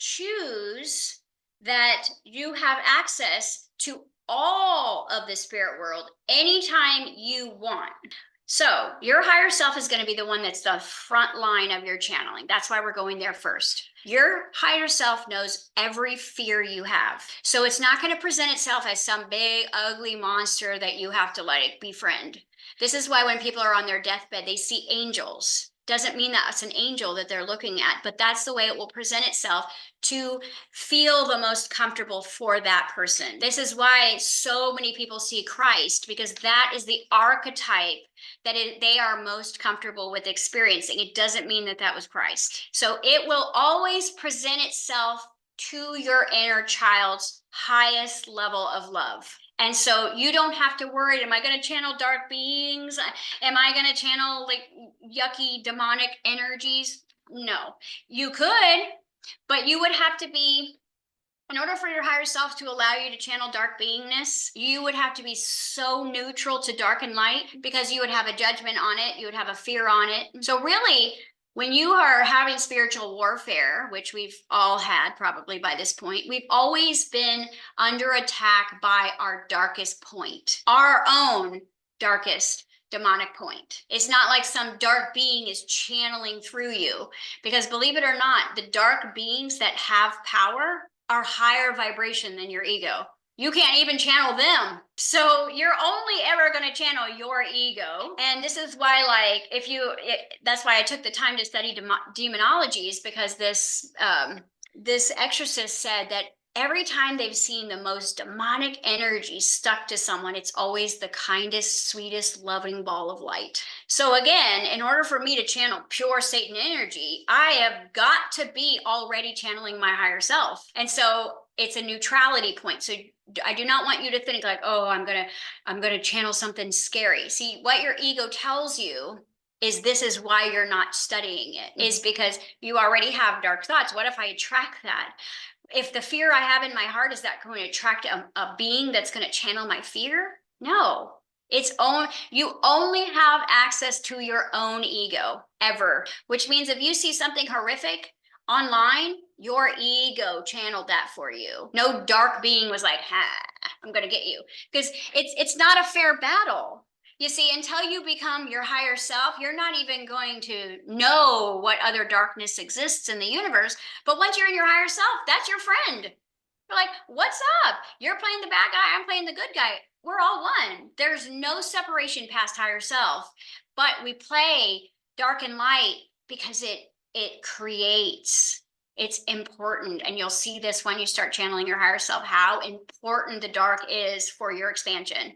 choose that you have access to all of the spirit world anytime you want. So your higher self is going to be the one that's the front line of your channeling. That's why we're going there first. Your higher self knows every fear you have. So it's not going to present itself as some big, ugly monster that you have to like befriend. This is why when people are on their deathbed, they see angels. Doesn't mean that it's an angel that they're looking at, but that's the way it will present itself to feel the most comfortable for that person. This is why so many people see Christ, because that is the archetype that they are most comfortable with experiencing. It doesn't mean that that was Christ. So it will always present itself to your inner child's highest level of love. And so you don't have to worry, am I going to channel dark beings? Am I going to channel like yucky demonic energies? No, you could, but you would have to be, in order for your higher self to allow you to channel dark beingness, you would have to be so neutral to dark and light, because you would have a judgment on it. You would have a fear on it. So really, when you are having spiritual warfare, which we've all had probably by this point, we've always been under attack by our darkest point, our own darkest demonic point. It's not like some dark being is channeling through you, because believe it or not, the dark beings that have power are higher vibration than your ego. You can't even channel them. So you're only ever going to channel your ego. And this is why, like, that's why I took the time to study demonologies, because this exorcist said that every time they've seen the most demonic energy stuck to someone, it's always the kindest, sweetest, loving ball of light. So again, in order for me to channel pure Satan energy, I have got to be already channeling my higher self. And so it's a neutrality point. So I do not want you to think like, oh, I'm gonna channel something scary. See, what your ego tells you is this is why you're not studying it, is because you already have dark thoughts. What if I attract that? If the fear I have in my heart, is that going to attract a being that's going to channel my fear? No. You only have access to your own ego ever, which means if you see something horrific online, your ego channeled that for you. No dark being was like, I'm going to get you, because it's not a fair battle. You see, until you become your higher self, you're not even going to know what other darkness exists in the universe. But once you're in your higher self, that's your friend. You're like, what's up? You're playing the bad guy, I'm playing the good guy. We're all one. There's no separation past higher self. But we play dark and light because it creates. It's important. And you'll see this when you start channeling your higher self, how important the dark is for your expansion.